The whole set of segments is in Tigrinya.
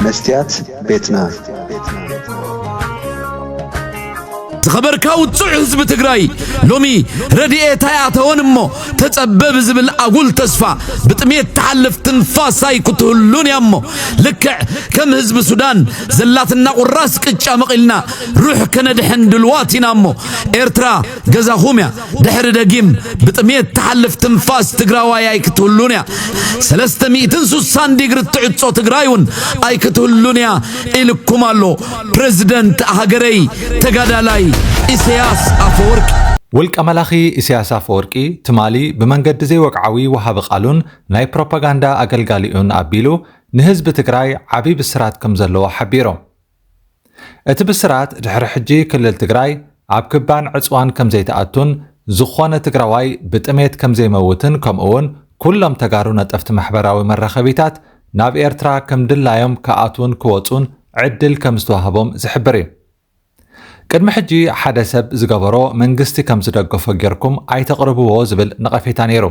مستيات بيتنا خبركا وتصع حزب تግራይ ሎሚ ረድኤታ ያተወንሞ ተጸበብ ዝብል አጉል ተስፋ ብጥሜት ተሐልፍ ትንፋሳይ ክትሁሉን ያሞ ልክዕ ከም ህዝብ ሱዳን ዘላትና ቁራስ ቅጫ መቂልና ሩሕ ከነድሕን ድልዋቲናሞ ኤርትራ ገዛኹምያ ድሕሪ ደጊም ብጥሜት ተሐልፍ ትንፋስ ትግራዋይ ክትሁሉን ያ 360 ዲግሪ ትዕጾ ትግራይውን አይ ክትሁሉን ያ ኢልኩም አሎ ፕሬዝዳንት ሀገረይ ተጋዳላይ ኢሳያስ አፈወርቂ ውልቀ መላኺ ኢሳያስ አፈወርቂ ትማሊ በመንገድ ዘይ ወቅዓዊ ወሃብ ቃሉን ናይ ፕሮፓጋንዳ አገልጋሊኡን አቢሉ ንህዝብ ትግራይ ዓቢ ብስራት ከም ዘለዎ ሓቢሮም እቲ ብስራት ድሕሪ ሕጂ ክልል ትግራይ ኣብ ክባን ዕጽዋን ከም ዘይተኣቱን ዝኾነ ትግራዋይ ብጥሜት ከም ዘይመውትን ከምኡውን ኩሎም ተጋሩ ነጠፍቲ ማሕበራዊ መራኸቢታት ናብ ኤርትራ ከም ድላዮም ከኣቱን ክወጹን ዕድል ከም ዝተዋህቦም ዝሕብር እዩ ቅድሚ ሕጂ ሓደ ሰብ ዝገበሮ መንግስቲ ከም ዝደገፎ ጌርኩም ኣይተቕርብዎ ዝብል ነቐፌታ ነይሩ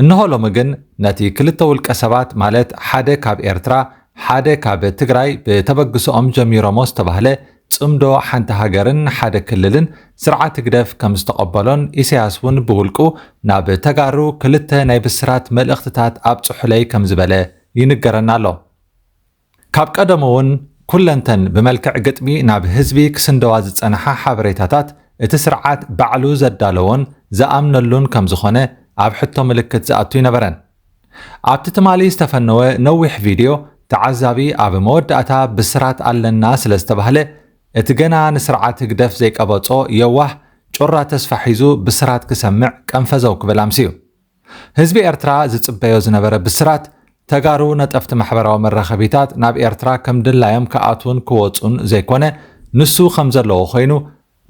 እንሆ ሎሚ ግን ነቲ ክልተ ውልቀ ሰባት ማለት ሓደ ካብ ኤርትራ ሓደ ካብ ትግራይ ብተበግሶኦም ጀሚሮሞ ዝተባህለ ጽምዶ ሓንቲ ሃገርን ሓደ ክልልን ስርዓት ግደፍ ከም ዝተቐበሎን ኢሳያስ እውን ብውልቁ ናብ ተጋሩ ክልተ ናይ ብስራት መልእኽትታት ኣብ ጽሑለይ ከም ዝበለ ይንገረና ኣሎ ካብ ቀደም እውን ኩለንተን ብመልክዕ ግጥሚ ናብ ህዝቢ ክስንደዋ ዝጸንሓ ሓበሬታታት እቲ ስርዓት ባዕሉ ዘዳለዎን ዝኣምነሉን ከም ዝኾነ ኣብ ሕቶ ምልክት ዝኣቱ ይነበረን ኣብቲ ትማሊ ዝተፈነወ ነዊሕ ቪድዮ ተዓዛቢ ኣብ መወዳእታ ብስራት ኣለና ስለ ዝተባህለ እቲ ገና ንስርዓት ግደፍ ዘይቀበጾ የዋህ ጮራ ተስፋ ሒዙ ብስራት ክሰምዕ ቀንፈዘው ክብል ኣምስዩ ህዝቢ ኤርትራ ዝጽበዮ ዝነበረ ብስራት ተጋሩ ነጠፍቲ ማሕበራዊ መራኸቢታት ናብ ኤርትራ ከም ድላዮም ከኣቱን ክወጹን ዘይኮነ ንሱ ከም ዘለዎ ኮይኑ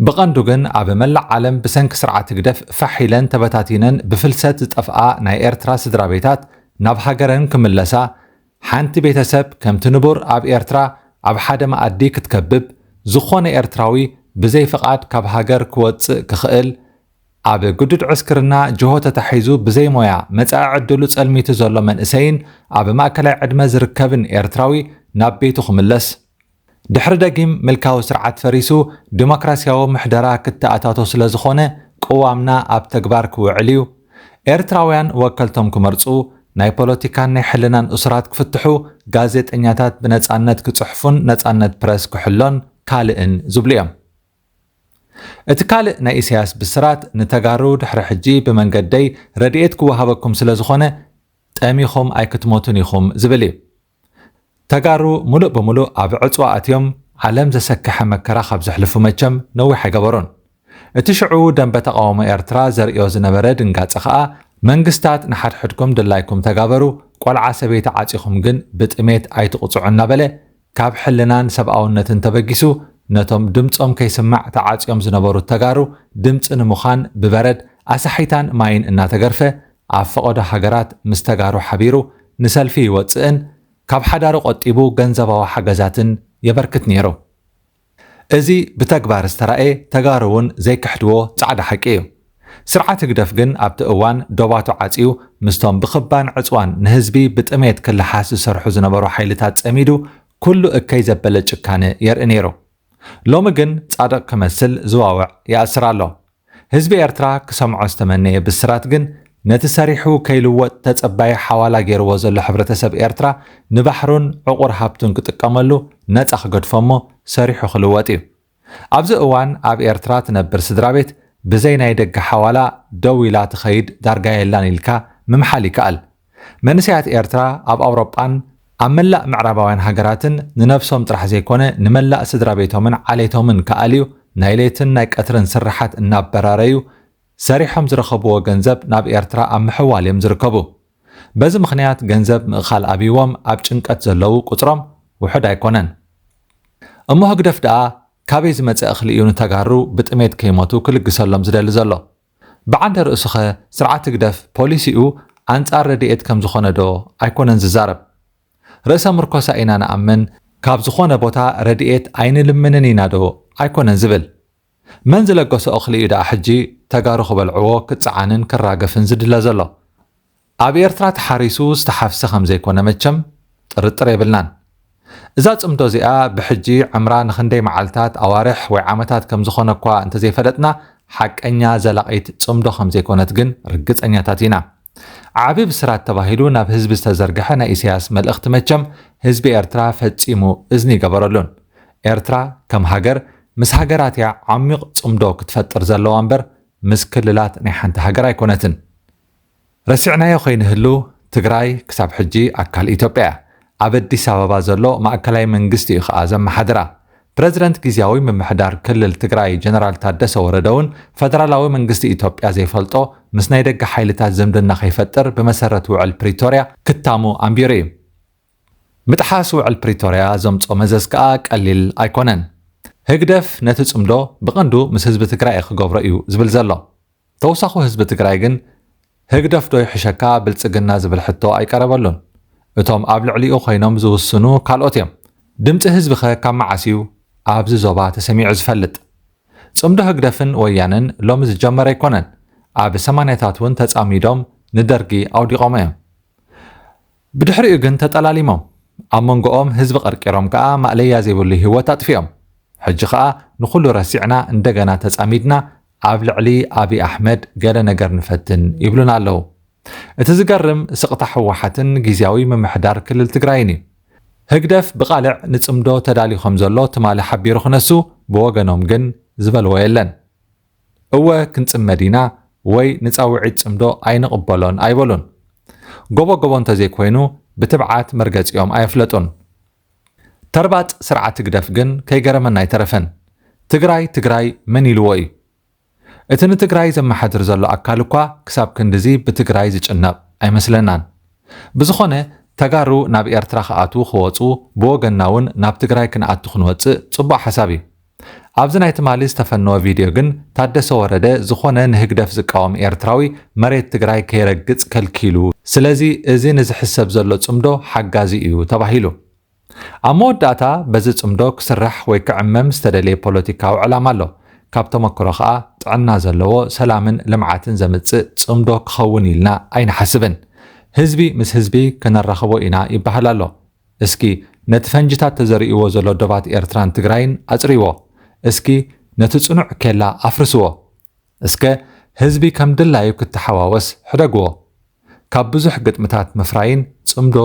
ብቐንዱ ግን ኣብ መላእ ዓለም ብሰንኪ ስርዓት ግደፍ ፋሒለን ተበታቲነን ብፍልሰት ዝጠፍኣ ናይ ኤርትራ ስድራ ቤታት ናብ ሃገረን ክምለሳ ሓንቲ ቤተሰብ ከምቲ ንቡር ኣብ ኤርትራ ኣብ ሓደ መኣዲ ክትከብብ ዝኾነ ኤርትራዊ ብዘይ ፍቓድ ካብ ሃገር ክወፅእ ክኽእል ኣብ ጉድድ ዕስክርና ጅሆ ተታሒዙ ብዘይ ሞያ መጻኢ ዕድሉ ጸልሚቱ ዘሎ መንእሰይን ኣብ ማእከላይ ዕድመ ዝርከብን ኤርትራዊ ናብ ቤቱ ክምለስ ድሕሪ ደጊም ምልካዊ ስርዓት ፈሪሱ ዲሞክራሲያዊ ምሕደራ ክትኣታቶ ስለ ዝኾነ ቅዋምና ኣብ ተግባር ክውዕል እዩ ኤርትራውያን ወከልቶም ክመርጹ ናይ ፖለቲካን ናይ ሕልናን እስራት ክፍትሑ ጋዜጠኛታት ብነጻነት ክጽሕፉን ነጻነት ፕረስ ክሕሎን ካልእን ዝብሉ እዮም እቲ ካልእ ናይ ኢሳያስ ብስራት ንተጋሩ ድሕሪ ሕጂ ብመንገደይ ረድኤት ክወሃበኩም ስለ ዝኾነ ጠሚኹም ኣይክትሞቱን ኢኹም ዝብል እዩ ተጋሩ ሙሉእ ብምሉእ ኣብ ዕፅዋ ኣትዮም ዓለም ዘሰክሐ መከራ ካብ ዘሕልፉ መቸም ነዊሕ ኣይገበሩን እቲ ሽዑ ደንበ ተቃውሞ ኤርትራ ዘርእዮ ዝነበረ ድንጋጸ ኸኣ መንግስታት ንሓድሕድኩም ድላይኩም ተጋበሩ ቆልዓ ሰበይቲ ዓጺኹም ግን ብጥሜት ኣይትቕጽዑ እናበለ ካብ ሕልናን ሰብኣውነትን ተበጊሱ ነቶም ድምጾም ከይስማዕ ተዓጽዮም ዝነበሩ ተጋሩ ድምጽ ንምዃን ብበረድ ኣሳሒታን ማይን እናተገርፈ ኣብ ፈቆዶ ሃገራት ምስ ተጋሩ ሓቢሩ ንሰልፊ ይወፅእን ካብ ሓዳሩ ቆጢቡ ገንዘባዊ ሓገዛትን የበርክት ነይሩ እዚ ብተግባር ዝተረኣየ ተጋሩ እውን ዘይክሕድዎ ጻዕዳ ሓቂ እዩ ስርዓት ግደፍ ግን ኣብቲ እዋን ዶባቱ ዓጺዩ ምስቶም ብኽባን ዕጽዋን ንህዝቢ ብጥሜት ክልሓስ ዝሰርሑ ዝነበሩ ሓይልታት ጸሚዱ ኩሉ እከይ ዘበለ ጭካነ የርኢ ነይሩ ሎሚ ግን ጻድቕ ክመስል ዝዋውዕ ይኣስር ኣሎ ህዝቢ ኤርትራ ክሰምዖ ዝተመነየ ብስራት ግን ነቲ ሰሪሑ ከይልወጥ ተጸባይ ሓዋላ ገይርዎ ዘሎ ሕብረተሰብ ኤርትራ ንባሕሩን ዕቑር ሃብቱን ክጥቀመሉ ነጻ ክገድፎሞ ሰሪሑ ክልወጥ እዩ ኣብዚ እዋን ኣብ ኤርትራ ትነብር ስድራ ቤት ብዘይ ናይ ደገ ሓዋላ ደው ኢላ ትኸይድ ዳርጋ የላን ኢልካ ምምሓል ይከኣል መንእሰያት ኤርትራ ኣብ ኣውሮጳን ኣብ መላእ ምዕራባውያን ሃገራትን ንነፍሶም ጥራሕ ዘይኮነ ንመላእ ስድራ ቤቶምን ዓሌቶምን ከኣልዩ ናይ ሌትን ናይ ቀትርን ስራሓት እናበራረዩ ሰሪሖም ዝረኸብዎ ገንዘብ ናብ ኤርትራ ኣብ ምሕዋል እዮም ዝርከቡ በዚ ምኽንያት ገንዘብ ምእኻል ኣብይዎም ኣብ ጭንቀት ዘለው ቁፅሮም ውሑድ ኣይኮነን እሞ ህግደፍ ደኣ ካበይ ዝመጽእ እኽሊ እዩ ንተጋሩ ብጥሜት ከይሞቱ ክልግሰሎም ዝደሊ ዘሎ ብዓንደ ርእሱ ኸ ስርዓት ግደፍ ፖሊሲኡ ኣንጻር ረድኤት ከም ዝኾነ ዶ ኣይኮነን ዝዛረብ ርእሰ ምርኮሳ ኢና ንኣምን ካብ ዝኾነ ቦታ ረድኤት ኣይንልምንን ኢና ዶ ኣይኮነን ዝብል መን ዝለገሶ እኽሊ እዩ ደኣ ሕጂ ተጋሩ ክበልዕዎ ክፅዓንን ክራገፍን ዝድለ ዘሎ ኣብ ኤርትራ ተሓሪሱ ዝተሓፍሰ ከም ዘይኮነ መቸም ጥርጥር የብልናን እዛ ጽምዶ እዚኣ ብሕጂ ዕምራ ንኽንደይ መዓልታት ኣዋርሕ ወይ ዓመታት ከም ዝኾነ እኳ እንተዘይፈለጥና ሓቀኛ ዘላቒት ጽምዶ ከም ዘይኮነት ግን ርግጸኛታት ኢና። ዓቢ ብስራት ተባሂሉ ናብ ህዝቢ ዝተዘርግሐ ናይ ኢሳያስ መልእኽቲ መቸም ህዝቢ ኤርትራ ፈጺሙ እዝኒ ይገበረሉን። ኤርትራ ከም ሃገር ምስ ሃገራት እያ ዓሚቕ ጽምዶ ክትፈጥር ዘለዋ እምበር ምስ ክልላት ናይ ሓንቲ ሃገር ኣይኮነትን። ረሲዕናዮ ኮይንህሉ ትግራይ ክሳብ ሕጂ ኣካል ኢትዮጵያ ኣብ ኣዲስ ኣበባ ዘሎ ማእከላይ መንግስቲ እዩ ከዓ ዘመሓድራ። ፕረዚደንት ጊዜያዊ ምምሕዳር ክልል ትግራይ ጀነራል ታደሰ ወረደ እውን ፈደራላዊ መንግስቲ ኢትዮጵያ ዘይፈልጦ ምስ ናይ ደገ ሓይልታት ዝምድና ከይፈጥር ብመሰረት ውዕል ፕሪቶርያ ክታሙ ኣንቢሩ እዩ። ምጥሓስ ውዕል ፕሪቶርያ ዘምጾ መዘዝ ከዓ ቀሊል ኣይኮነን። ህግደፍ ነቲ ጽምዶ ብቐንዱ ምስ ህዝቢ ትግራይ ክገብሮ እዩ ዝብል ዘሎ። ተወሳኺ ህዝቢ ትግራይ ግን ህግደፍ ዶ ይሕሸካ ብልጽግና ዝብል ሕቶ ኣይቀረበሉን። እቶም ኣብ ልዕሊኡ ኮይኖም ዝውስኑ ካልኦት እዮም። ድምፂ ህዝቢ ኸ ካብ መዓስዩ ኣብዚ ዞባ ተሰሚዑ ዝፈልጥ። ጽምዶ ህግደፍን ወያንን ሎሚ ዝጀመረ ኣይኮነን። ኣብ 80ታት እውን ተጻሚዶም ንደርጊ ኣውዲቖም እዮም። ብድሕሪኡ ግን ተጠላሊሞም ኣብ መንጎኦም ህዝቢ ቀርቂሮም ከዓ ማእለያ ዘይብሉ ህይወት ኣጥፊኦም። ሕጂ ከዓ ንኹሉ ረሲዕና እንደገና ተጻሚድና ኣብ ልዕሊ ኣብይ ኣሕመድ ገለ ነገር ንፈትን ይብሉን ኣለዉ። እቲ ዝገርም ስቕታ ሕወሓትን ጊዜያዊ ምምሕዳር ክልል ትግራይን እዩ። ህግደፍ ብቓልዕ ንጽምዶ ተዳልዩ ከም ዘሎ ትማሊ ሓቢሩ ክነሱ ብወገኖም ግን ዝበልዎ የለን። እወ ክንጽመድ ኢና ወይ ንጻውዒት ጽምዶ ኣይንቕበሎን ኣይበሉን። ጎቦ እንተዘይኮይኑ ብትብዓት መርገጺኦም ኣየፍለጡን። ተርባጽ ስርዓት ህግደፍ ግን ከይገረመና ኣይተረፈን። ትግራይ መን ኢልዎ እዩ? እቲ ንትግራይ ዘመሓድር ዘሎ ኣካል እኳ ክሳብ ክንዲዚ ብትግራይ ዝጭነቕ ኣይመስለናን። ብዝኾነ ተጋሩ ናብ ኤርትራ ክኣቱ ክወፁ ብወገንና እውን ናብ ትግራይ ክንኣቱ ክንወፅእ ጽቡቕ ሓሳብ እዩ። ኣብዚ ናይ ትማሊ ዝተፈነወ ቪድዮ ግን ታደሰ ወረደ ዝኾነ ንህግደፍ ዝቃወም ኤርትራዊ መሬት ትግራይ ከይረግጽ ከልኪሉ፣ ስለዚ እዚ ንዝሕሰብ ዘሎ ጽምዶ ሓጋዚ እዩ ተባሂሉ። ኣብ መወዳእታ በዚ ጽምዶ ክስራሕ ወይ ክዕመም ዝተደለየ ፖለቲካዊ ዕላማ ኣሎ። ካብ ተመክሮ ከዓ ጥዕና ዘለዎ ሰላምን ልምዓትን ዘምጽእ ጽምዶ ክኸውን ኢልና ኣይንሓስብን። ህዝቢ ምስ ህዝቢ ክነራኽቦ ኢና ይበሃል ኣሎ። እስኪ ነቲ ፈንጅታት ተዘሪእዎ ዘሎ ዶባት ኤርትራን ትግራይን ኣጽሪዎ። እስኪ ነቲ ጽኑዕ ኬላ ኣፍርስዎ። እስከ ህዝቢ ከም ድላዩ ክትሓዋወስ ሕደግዎ። ካብ ብዙሕ ግጥምታት ምፍራይን ጽምዶ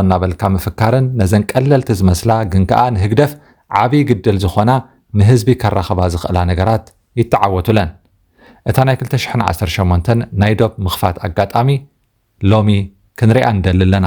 እናበልካ ምፍካርን ነዘን ቀለልቲ ዝመስላ ግን ከዓ ንህግደፍ ዓብይ ግድል ዝኾና ንህዝቢ ከራኸባ ዝኽእላ ነገራት ይተዓወቱለን። እታ ናይ 2018 ናይ ዶብ ምኽፋት ኣጋጣሚ ሎሚ ክንሪኣ እንደሊ ኣለና።